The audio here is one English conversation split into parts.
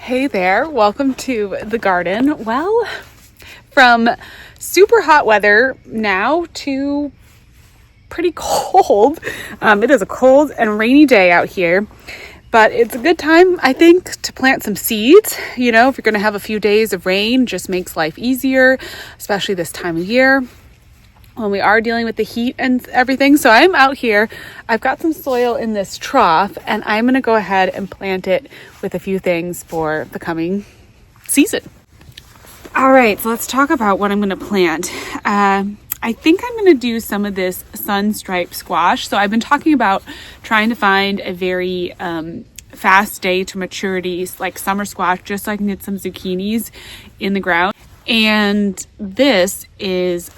Hey there, welcome to the garden. Well, from super hot weather now to pretty cold. It is a cold and rainy day out here, but it's a good time, I think, to plant some seeds. You know, if you're going to have a few days of rain, just makes life easier, especially this time of year when we are dealing with the heat and everything. So I'm out here, I've got some soil in this trough, and I'm going to go ahead and plant it with a few things for the coming season. All right, so let's talk about what I'm going to plant. I think I'm going to do some of this sun-striped squash. So I've been talking about trying to find a very fast day to maturity, like summer squash, just so I can get some zucchinis in the ground. And this is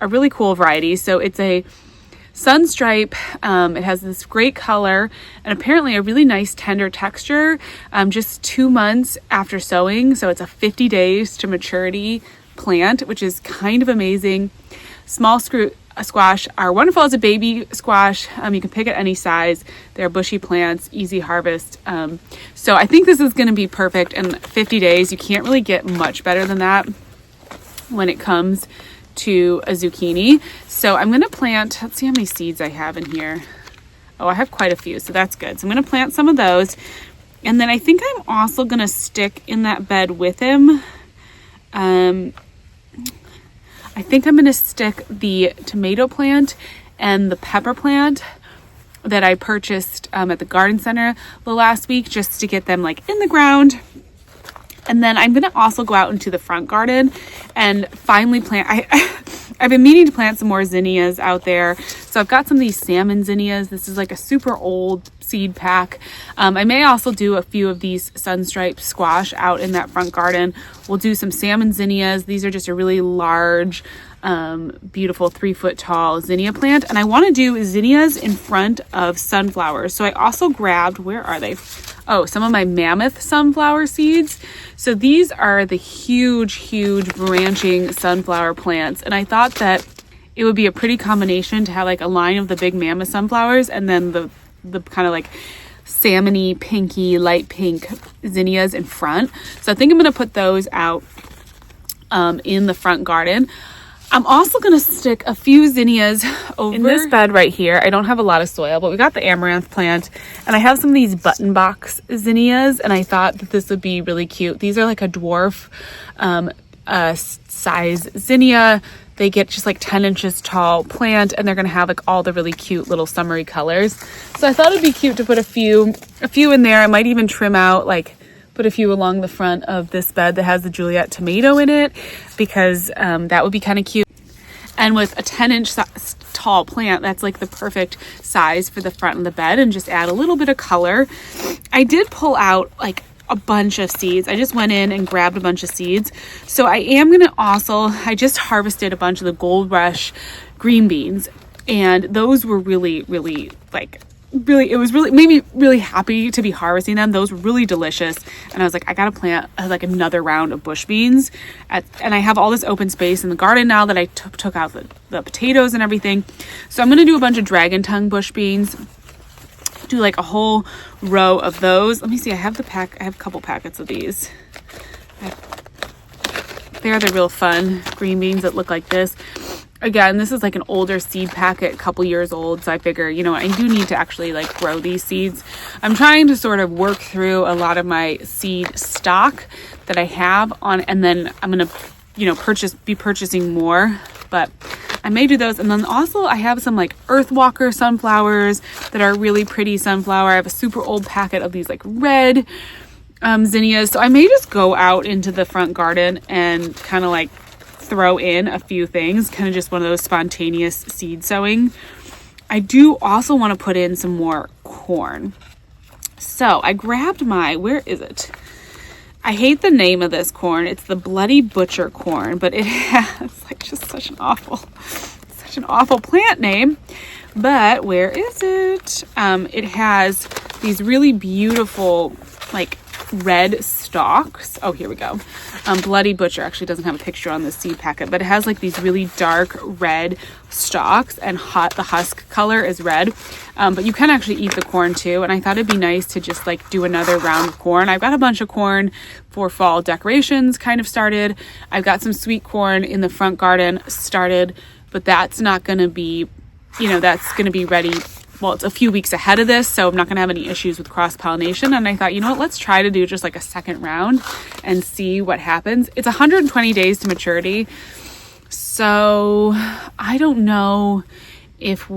a really cool variety. So it's a sun stripe. It has this great color and apparently a really nice tender texture. Just 2 months after sowing. So it's a 50 days to maturity plant, which is kind of amazing. Small squash are wonderful as a baby squash. You can pick at any size. They're bushy plants, easy harvest. So I think this is going to be perfect in 50 days. You can't really get much better than that when it comes to a zucchini. So I'm going to plant, let's see how many seeds I have in here. Oh, I have quite a few, so that's good. So I'm going to plant some of those. And then I think I'm also going to stick in that bed with him. I think I'm going to stick the tomato plant and the pepper plant that I purchased at the garden center the last week, just to get them like in the ground. And then I'm going to also go out into the front garden and finally plant. I've been meaning to plant some more zinnias out there. So I've got some of these salmon zinnias. This is like a super old seed pack. I may also do a few of these sunstriped squash out in that front garden. We'll do some salmon zinnias. These are just a really large, beautiful 3-foot tall zinnia plant. And I want to do zinnias in front of sunflowers. So I also grabbed, where are they? Oh, some of my mammoth sunflower seeds. So these are the huge branching sunflower plants. And I thought that it would be a pretty combination to have like a line of the big mammoth sunflowers and then the kind of like salmony, pinky, light pink zinnias in front. So I think I'm going to put those out in the front garden. I'm also going to stick a few zinnias over in this bed right here. I don't have a lot of soil, but we got the amaranth plant, and I have some of these button box zinnias, and I thought that this would be really cute. These are like a dwarf size zinnia. They get just like 10 inches tall plant, and they're going to have like all the really cute little summery colors. So I thought it'd be cute to put a few in there. I might even trim out, like put a few along the front of this bed that has the Juliet tomato in it, because that would be kind of cute. And with a 10-inch tall plant, that's like the perfect size for the front of the bed, and just add a little bit of color. I did pull out like a bunch of seeds. I just went in and grabbed a bunch of seeds. So I am going to also, I just harvested a bunch of the Gold Rush green beans, and those were really it was really made me really happy to be harvesting them. Those were really delicious, and I was like, I gotta plant like another round of bush beans. And I have all this open space in the garden now that I took out the potatoes and everything. So I'm gonna do a bunch of dragon tongue bush beans, do like a whole row of those. Let me see, I have a couple packets of these. They're the real fun green beans that look like this. Again, this is like an older seed packet, a couple years old. So I figure, you know, I do need to actually like grow these seeds. I'm trying to sort of work through a lot of my seed stock that I have on, and then I'm going to, you know, be purchasing more, but I may do those. And then also I have some like Earthwalker sunflowers that are really pretty sunflower. I have a super old packet of these like red zinnias. So I may just go out into the front garden and kind of like throw in a few things, kind of just one of those spontaneous seed sowing. I do also want to put in some more corn. So I grabbed where is it? I hate the name of this corn. It's the Bloody Butcher corn, but it has like just such an awful plant name. But where is it? It has these really beautiful like red stalks. Oh, here we go. Bloody Butcher actually doesn't have a picture on the seed packet, but it has like these really dark red stalks, and the husk color is red. But you can actually eat the corn too. And I thought it'd be nice to just like do another round of corn. I've got a bunch of corn for fall decorations kind of started. I've got some sweet corn in the front garden started, but that's not going to be, that's going to be ready. Well, it's a few weeks ahead of this, so I'm not going to have any issues with cross-pollination. And I thought, you know what, let's try to do just like a second round and see what happens. It's 120 days to maturity. So I don't know if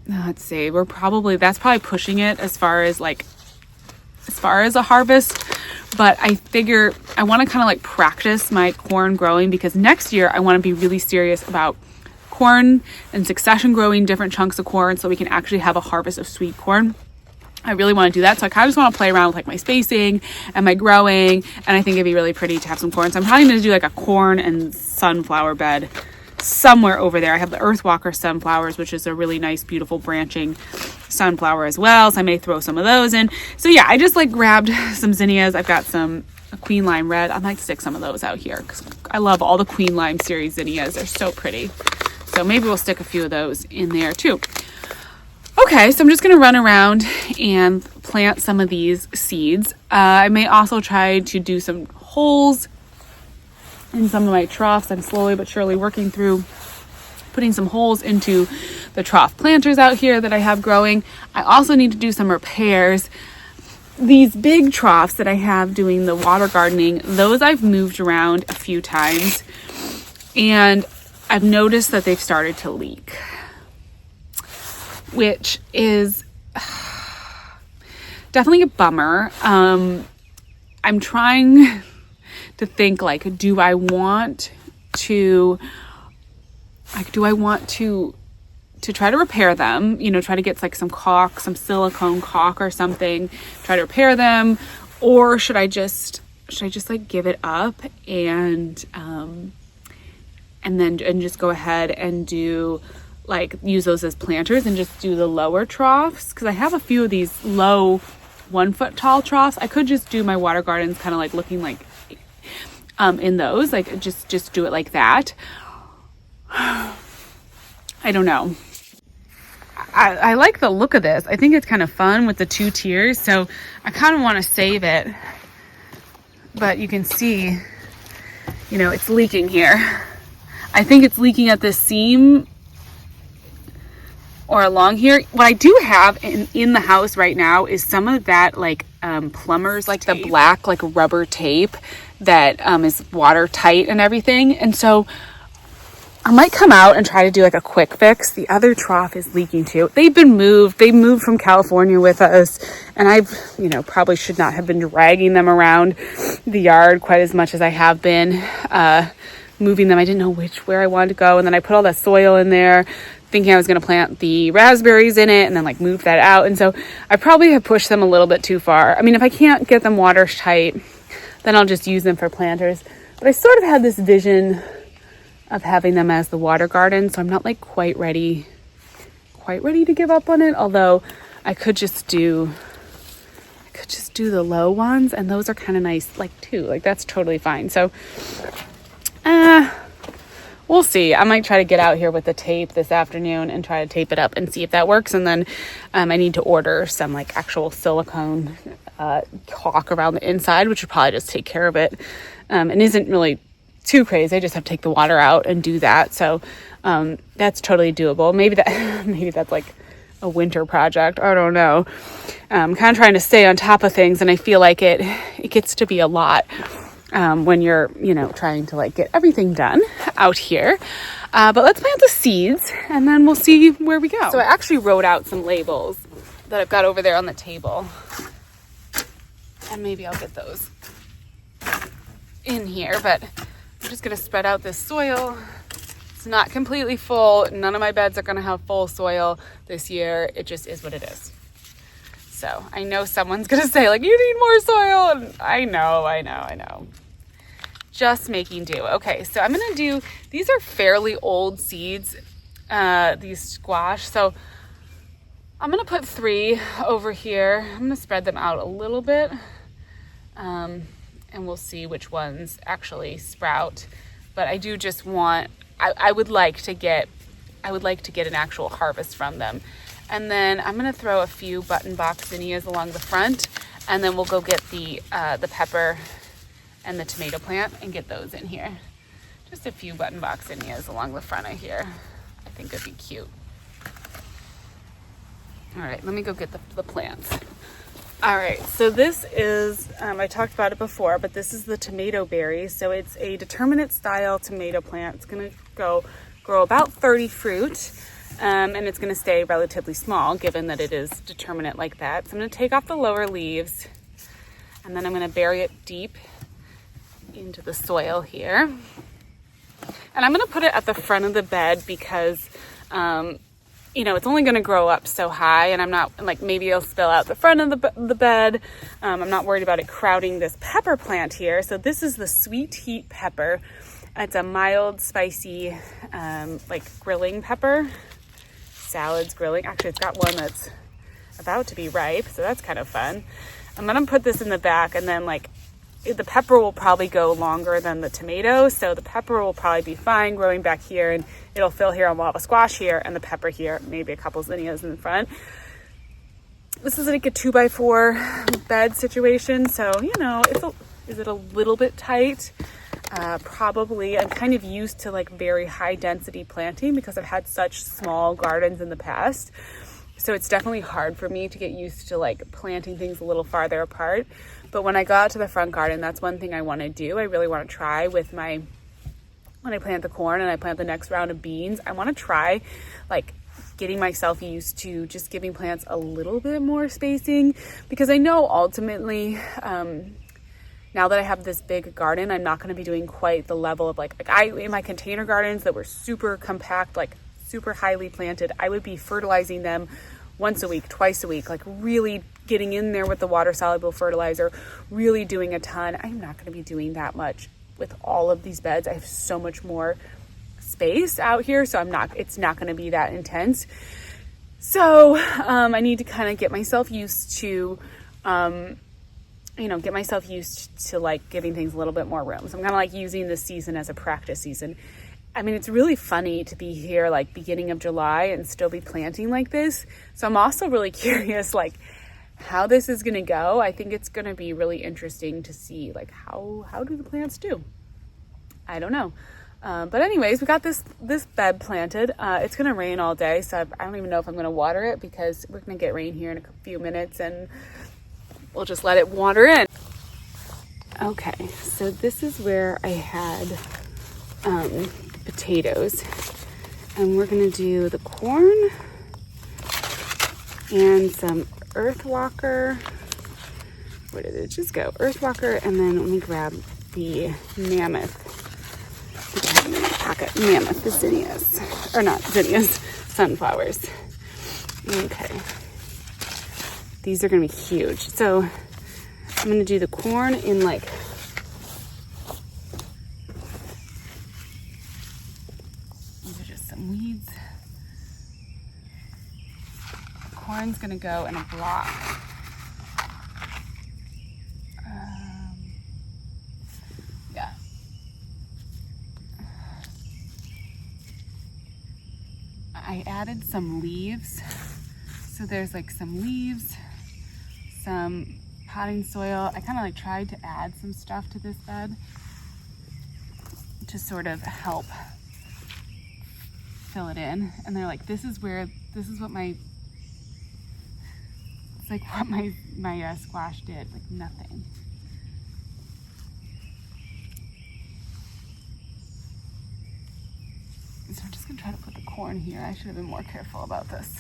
that's probably pushing it as far as a harvest. But I figure I want to kind of like practice my corn growing, because next year I want to be really serious about corn and succession growing different chunks of corn so we can actually have a harvest of sweet corn. I really want to do that. So I kind of just want to play around with like my spacing and my growing, and I think it'd be really pretty to have some corn. So I'm probably going to do like a corn and sunflower bed somewhere over there. I have the Earthwalker sunflowers, which is a really nice, beautiful branching sunflower as well. So I may throw some of those in. So yeah, I just like grabbed some zinnias. I've got a Queen Lime Red. I might stick some of those out here because I love all the Queen Lime series zinnias. They're so pretty. So maybe we'll stick a few of those in there too. Okay, so I'm just going to run around and plant some of these seeds. I may also try to do some holes in some of my troughs. I'm slowly but surely working through putting some holes into the trough planters out here that I have growing. I also need to do some repairs. These big troughs that I have doing the water gardening, those I've moved around a few times, and I've noticed that they've started to leak, which is definitely a bummer. I'm trying to think like, do I want to try to repair them, try to get like some silicone caulk or something, try to repair them, or should I just like give it up and just go ahead and do like use those as planters and just do the lower troughs, because I have a few of these low 1 foot tall troughs. I could just do my water gardens kind of like looking like in those, like just do it like that. I don't know. I like the look of this. I think it's kind of fun with the 2 tiers, so I kind of want to save it, but you can see, it's leaking here. I think it's leaking at this seam or along here. What I do have in the house right now is some of that like plumber's, like tape. The black like rubber tape that is watertight and everything. And so I might come out and try to do like a quick fix. The other trough is leaking too. They moved from California with us, and I've, probably should not have been dragging them around the yard quite as much as I have been. Moving them, I didn't know where I wanted to go, and then I put all that soil in there thinking I was going to plant the raspberries in it, and then like move that out. And so I probably have pushed them a little bit too far. I mean, if I can't get them watertight, then I'll just use them for planters. But I sort of had this vision of having them as the water garden, so I'm not like quite ready to give up on it. Although I could just do the low ones, and those are kind of nice like too. Like that's totally fine. So we'll see. I might try to get out here with the tape this afternoon and try to tape it up and see if that works. And then I need to order some like actual silicone caulk around the inside, which would probably just take care of it. And isn't really too crazy. I just have to take the water out and do that. So that's totally doable. Maybe that's like a winter project. I don't know. I'm kind of trying to stay on top of things, and I feel like it gets to be a lot when you're, trying to like get everything done out here. But let's plant the seeds and then we'll see where we go. So I actually wrote out some labels that I've got over there on the table, and maybe I'll get those in here, but I'm just going to spread out this soil. It's not completely full. None of my beds are going to have full soil this year. It just is what it is. So I know someone's going to say like, you need more soil. And I know. Just making do. Okay, so I'm going to do, these are fairly old seeds, these squash. So I'm gonna put 3 over here. I'm gonna spread them out a little bit, and we'll see which ones actually sprout. But I do just want, I would like to get an actual harvest from them. And then I'm gonna throw a few button box zinnias along the front, and then we'll go get the pepper and the tomato plant and get those in here. Just a few button box zinnias along the front of here. I think it'd be cute. All right, let me go get the plants. All right, so this is, I talked about it before, but this is the tomato berry. So it's a determinate style tomato plant. It's gonna grow about 30 fruit, and it's gonna stay relatively small given that it is determinate like that. So I'm gonna take off the lower leaves, and then I'm gonna bury it deep into the soil here. And I'm gonna put it at the front of the bed because, you know, it's only going to grow up so high, and I'm not, like, maybe it'll spill out the front of the bed. I'm not worried about it crowding this pepper plant here. So this is the sweet heat pepper. It's a mild, spicy, like grilling pepper. Salads, grilling. Actually, it's got one that's about to be ripe, so that's kind of fun. I'm going to put this in the back, and then, like, the pepper will probably go longer than the tomato, so the pepper will probably be fine growing back here, and it'll fill here, and we'll have a squash here and the pepper here, maybe a couple zinnias in the front. This is like a 2x4 bed situation, so, you know, is it a little bit tight? Probably. I'm kind of used to like very high density planting because I've had such small gardens in the past. So it's definitely hard for me to get used to like planting things a little farther apart. But when I go out to the front garden, that's one thing I want to do. I really want to try with when I plant the corn and I plant the next round of beans, I want to try like getting myself used to just giving plants a little bit more spacing, because I know ultimately, now that I have this big garden, I'm not going to be doing quite the level of like in my container gardens that were super compact, like super highly planted, I would be fertilizing them once a week, twice a week, like really getting in there with the water soluble fertilizer, really doing a ton. I'm not going to be doing that much with all of these beds. I have so much more space out here, so it's not going to be that intense. So I need to kind of get myself used to like giving things a little bit more room. So I'm kind of like using this season as a practice season. I mean, it's really funny to be here like beginning of July and still be planting like this. So I'm also really curious like how this is going to go. I think it's going to be really interesting to see like how do the plants do? I don't know. But anyways, we got this bed planted. It's going to rain all day, so I don't even know if I'm going to water it because we're going to get rain here in a few minutes and we'll just let it water in. Okay, so this is where I had the potatoes, and we're going to do the corn and some earth walker. Where did it just go? Earth walker, and then let me grab the mammoth. Packet mammoth, the zinnias, or not zinnias, sunflowers. Okay, these are gonna be huge. So I'm gonna do the corn in like these are just some weeds. The corn's gonna go in a block. Yeah. I added some leaves. So there's like some leaves, some potting soil. I kind of like tried to add some stuff to this bed to sort of help fill it in. And they're like, this is what my squash did, like nothing. So I'm just gonna try to put the corn here. I should have been more careful about this.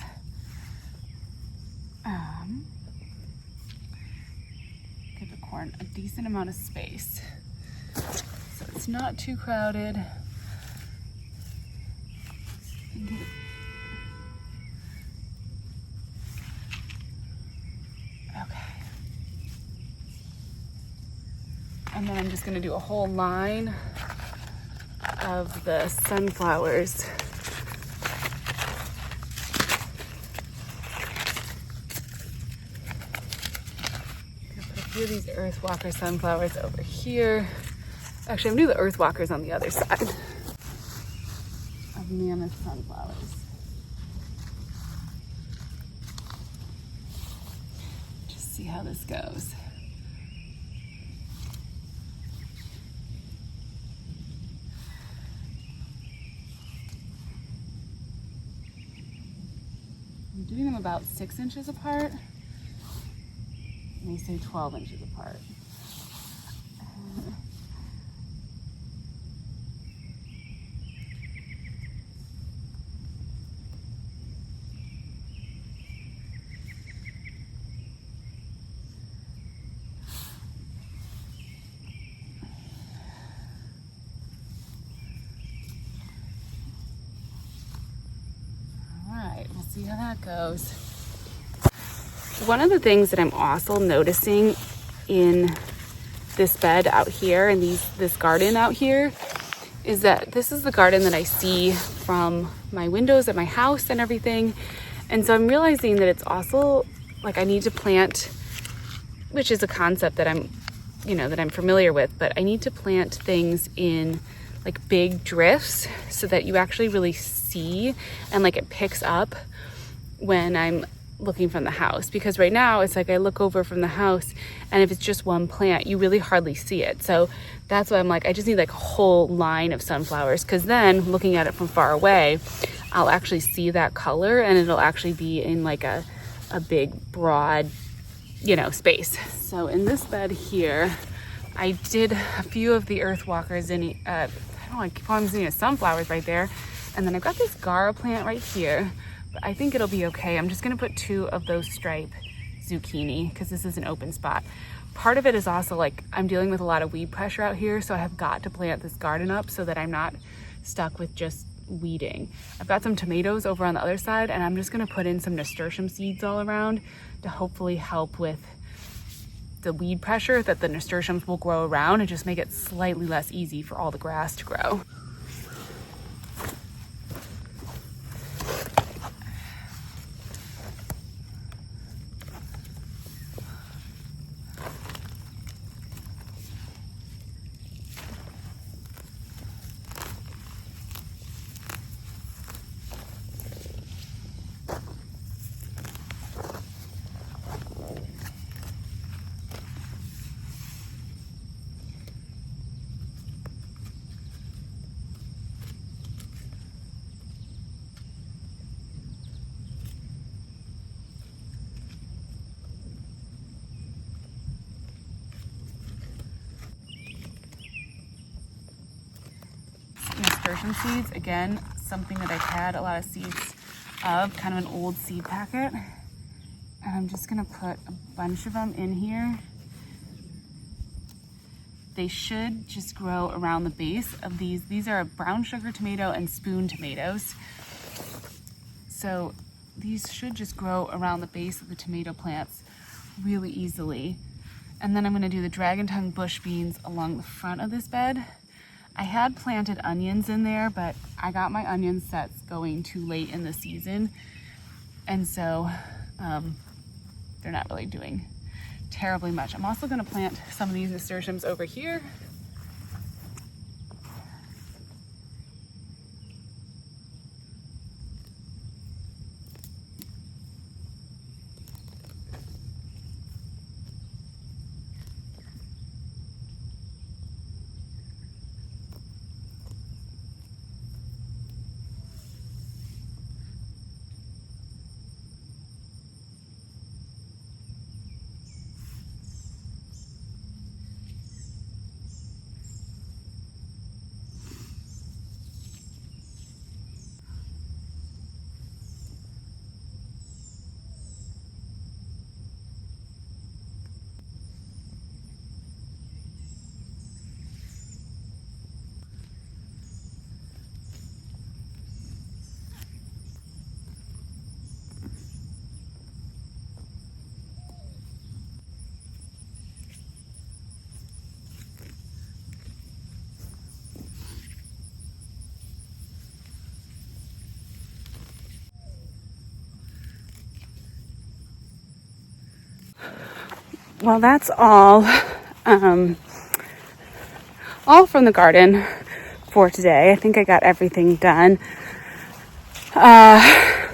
Give the corn a decent amount of space so it's not too crowded. Okay. And then I'm just gonna do a whole line of the sunflowers. few of these earth walker sunflowers over here. Actually, I'm gonna do the earth walkers on the other side of mammoth sunflowers. Just see how this goes. I'm doing them about 6 inches apart. They say 12 inches apart. We'll see how that goes. One of the things that I'm also noticing in this bed out here and this garden out here is that this is the garden that I see from my windows at my house and everything. And so I'm realizing that it's also like I need to plant, which is a concept that I'm familiar with, but I need to plant things in like big drifts so that you actually really see and like it picks up when I'm looking from the house. Because right now it's like I look over from the house and if it's just one plant, you really hardly see it. So that's why I'm like, I just need like a whole line of sunflowers, because then looking at it from far away, I'll actually see that color and it'll actually be in like a big broad, space. So in this bed here, I did a few of the earth walkers in, I keep on seeing sunflowers right there. And then I've got this Gara plant right here, but I think it'll be okay. I'm just gonna put 2 of those stripe zucchini because this is an open spot. Part of it is also like I'm dealing with a lot of weed pressure out here, so I have got to plant this garden up so that I'm not stuck with just weeding. I've got some tomatoes over on the other side, and I'm just gonna put in some nasturtium seeds all around to hopefully help with the weed pressure that the nasturtiums will grow around and just make it slightly less easy for all the grass to grow. Nasturtium seeds, again, something that I've had a lot of seeds of, kind of an old seed packet. And I'm just gonna put a bunch of them in here. They should just grow around the base of these. These are a brown sugar tomato and spoon tomatoes. So these should just grow around the base of the tomato plants really easily. And then I'm gonna do the dragon tongue bush beans along the front of this bed. I had planted onions in there, but I got my onion sets going too late in the season. And so they're not really doing terribly much. I'm also gonna plant some of these nasturtiums over here. well, that's all from the garden for today. I think I got everything done. I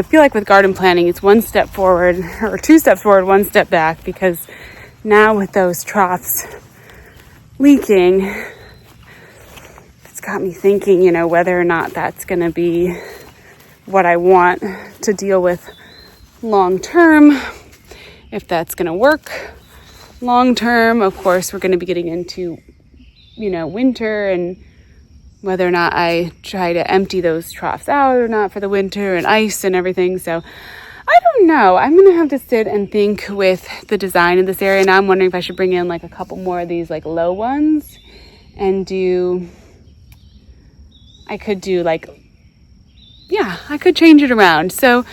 feel like with garden planning, it's one step forward or two steps forward, one step back, because now with those troughs leaking, it's got me thinking, whether or not that's going to be what I want to deal with long term, if that's going to work long term. Of course, we're going to be getting into, winter, and whether or not I try to empty those troughs out or not for the winter, and ice and everything. So I don't know. I'm going to have to sit and think with the design of this area. Now I'm wondering if I should bring in like a couple more of these like low ones and I could change it around. So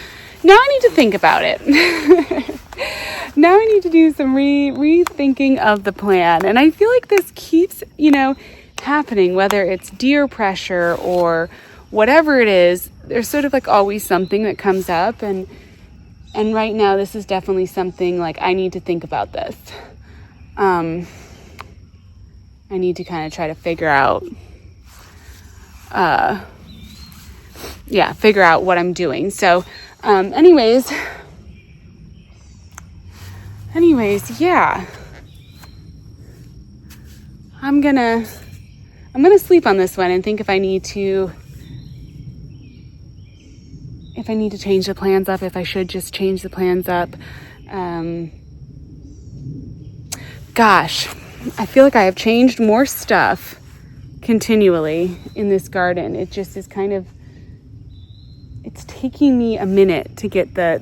now I need to think about it. Now I need to do some rethinking of the plan. And I feel like this keeps, happening, whether it's deer pressure or whatever it is. There's sort of like always something that comes up. And right now this is definitely something like I need to think about this. I need to kind of try to figure out what I'm doing. So, anyways, yeah. I'm gonna sleep on this one and think if I need to change the plans up, if I should just change the plans up. Gosh, I feel like I have changed more stuff continually in this garden. It just is it's taking me a minute to get it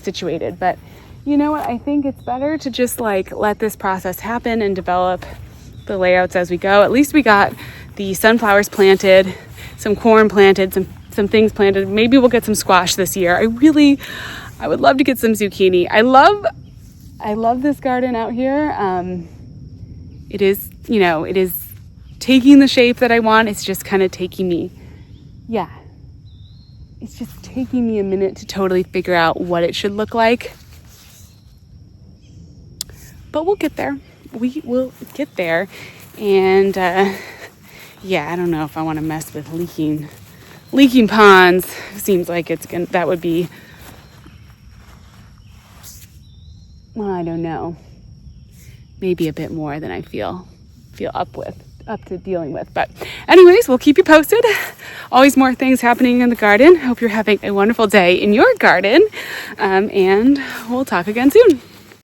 situated. But you know what? I think it's better to just like let this process happen and develop the layouts as we go. At least we got the sunflowers planted, some corn planted, some things planted. Maybe we'll get some squash this year. I would love to get some zucchini. I love this garden out here. It is taking the shape that I want. It's just kind of taking me a minute to totally figure out what it should look like. But we'll get there. We will get there. And I don't know if I want to mess with leaking ponds. Seems like that would be, well, I don't know, maybe a bit more than I feel up to dealing with. But anyways, we'll keep you posted. Always more things happening in the garden. Hope you're having a wonderful day in your garden. And we'll talk again soon.